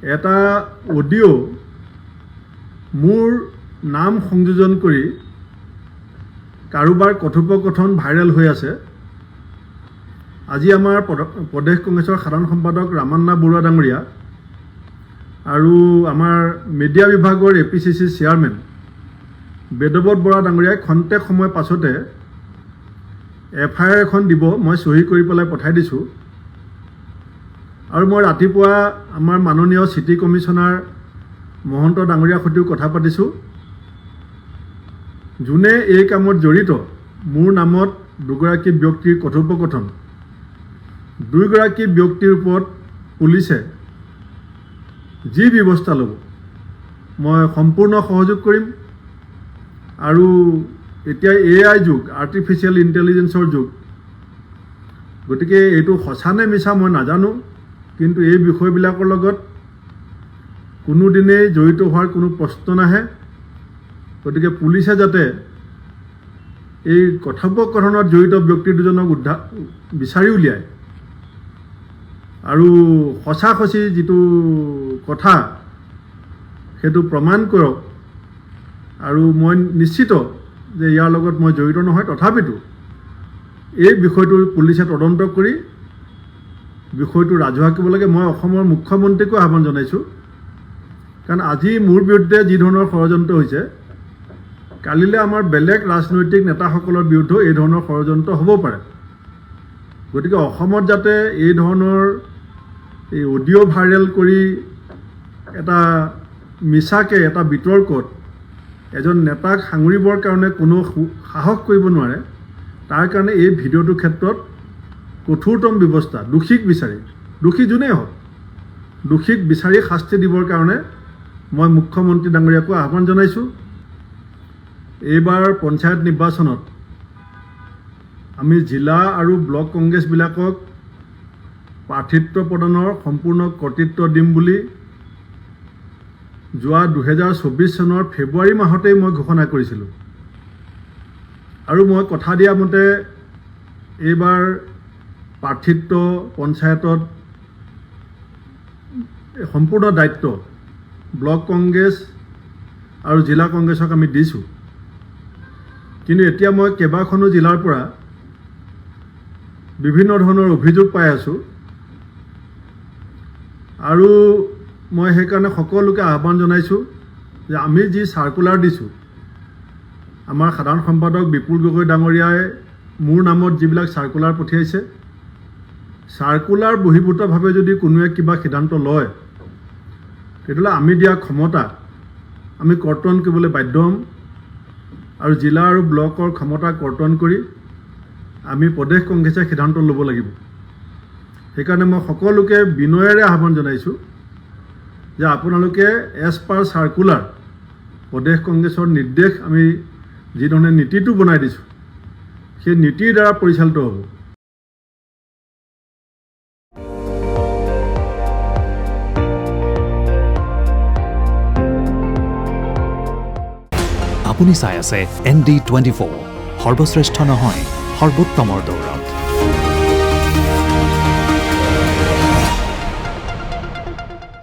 এটা অডিঅ' মোৰ নাম সংযোজন কৰি কাৰোবাৰ কথোপকথন ভাইৰেল হৈ আছে। আজি আমাৰ প্ৰদেশ কংগ্ৰেছৰ সাধাৰণ সম্পাদক ৰামান্না বৰুৱা ডাঙৰীয়া আৰু আমাৰ মিডিয়া বিভাগৰ APCC চেয়াৰমেন বেদব্ৰত বৰা ডাঙৰীয়াই খন্তেক সময় পাছতে FIR এখন দিব, মই চহী কৰি পেলাই পঠাই দিছোঁ। আৰু মই ৰাতিপুৱা আমাৰ মাননীয় চিটি কমিশ্যনাৰ মহন্ত ডাঙৰীয়াৰ সৈতেও কথা পাতিছোঁ। যোনে এই কামত জড়িত, মোৰ নামত দুগৰাকী ব্যক্তিৰ কথোপকথন, দুইগৰাকী ব্যক্তিৰ ওপৰত পুলিচে যি ব্যৱস্থা ল'ব মই সম্পূৰ্ণ সহযোগ কৰিম। আৰু এতিয়া AI যুগ, আৰ্টিফিচিয়েল ইণ্টেলিজেন্সৰ যুগ, গতিকে এইটো সঁচা নে মিছা মই নাজানো, কিন্তু এই বিষয়বিলাকৰ লগত কোনোদিনেই জড়িত হোৱাৰ কোনো প্ৰশ্ন নাহে। গতিকে পুলিচে যাতে এই কথোপকথনত জড়িত ব্যক্তি দুজনক বিচাৰি উলিয়ায় আৰু সঁচি যিটো কথা সেইটো প্ৰমাণ কৰক। আৰু মই নিশ্চিত যে ইয়াৰ লগত মই জড়িত নহয়, তথাপিতো এই বিষয়টো পুলিচে তদন্ত কৰি বিষয়টো ৰাজহুৱা কৰিব লাগে। মই অসমৰ মুখ্যমন্ত্ৰীকো আহ্বান জনাইছোঁ, কাৰণ আজি মোৰ বিৰুদ্ধে যি ধৰণৰ ষড়যন্ত্ৰ হৈছে, কালিলৈ আমাৰ বেলেগ ৰাজনৈতিক নেতাসকলৰ বিৰুদ্ধেও এই ধৰণৰ ষড়যন্ত্ৰ হ'ব পাৰে। গতিকে অসমত যাতে এই ধৰণৰ এই অডিঅ' ভাইৰেল কৰি এটা মিছাকৈ এটা বিতৰ্কত এজন নেতাক সাঙুৰিবৰ কাৰণে কোনো সাহস কৰিব নোৱাৰে, তাৰ কাৰণে এই ভিডিঅ'টোৰ ক্ষেত্ৰত কঠোৰতম ব্যৱস্থা, দোষী যোনেই হওক, দোষীক বিচাৰি শাস্তি দিবৰ কাৰণে মই মুখ্যমন্ত্ৰী ডাঙৰীয়াকো আহ্বান জনাইছোঁ। এইবাৰ পঞ্চায়ত নিৰ্বাচনত আমি জিলা আৰু ব্লক কংগ্ৰেছবিলাকক প্ৰাৰ্থিত্ব প্ৰদানৰ সম্পূৰ্ণ কৰ্তৃত্ব দিম বুলি যোৱা 2024 চনৰ ফেব্ৰুৱাৰী মাহতেই মই ঘোষণা কৰিছিলোঁ। আৰু মই কথা দিয়া মতে এইবাৰ প্ৰাৰ্থিত্ব পঞ্চায়তত সম্পূৰ্ণ দায়িত্ব ব্লক কংগ্ৰেছ আৰু জিলা কংগ্ৰেছক আমি দিছোঁ। কিন্তু এতিয়া মই কেইবাখনো জিলাৰ পৰা বিভিন্ন ধৰণৰ অভিযোগ পাই আছোঁ, আৰু মই সেইকাৰণে সকলোকে আহ্বান জনাইছোঁ যে আমি যি চাৰ্কুলাৰ দিছোঁ, আমাৰ সাধাৰণ সম্পাদক বিপুল গগৈ ডাঙৰীয়াই মোৰ নামত যিবিলাক চাৰ্কুলাৰ পঠিয়াইছে, চাৰ্কুলাৰ বহিৰ্ভূতভাৱে যদি কোনোৱে কিবা সিদ্ধান্ত লয়, তেতিয়াহ'লে আমি দিয়া ক্ষমতা আমি কৰ্তন কৰিবলৈ বাধ্য হ'ম। আৰু জিলা আৰু ব্লকৰ ক্ষমতা কৰ্তন কৰি আমি প্ৰদেশ কংগ্ৰেছে সিদ্ধান্ত ল'ব লাগিব। সেইকাৰণে মই সকলোকে বিনয়েৰে আহ্বান জনাইছোঁ যে আপোনালোকে এজ পাৰ চাৰ্কুলাৰ, প্ৰদেশ কংগ্ৰেছৰ নিৰ্দেশ, আমি যিধৰণে নীতিটো বনাই দিছোঁ, সেই নীতিৰ দ্বাৰা পৰিচালিত হ'ব। আপুনি চাই আছে ND24, সৰ্বশ্ৰেষ্ঠ নহয়, সৰ্বোত্তমৰ দৌৰ।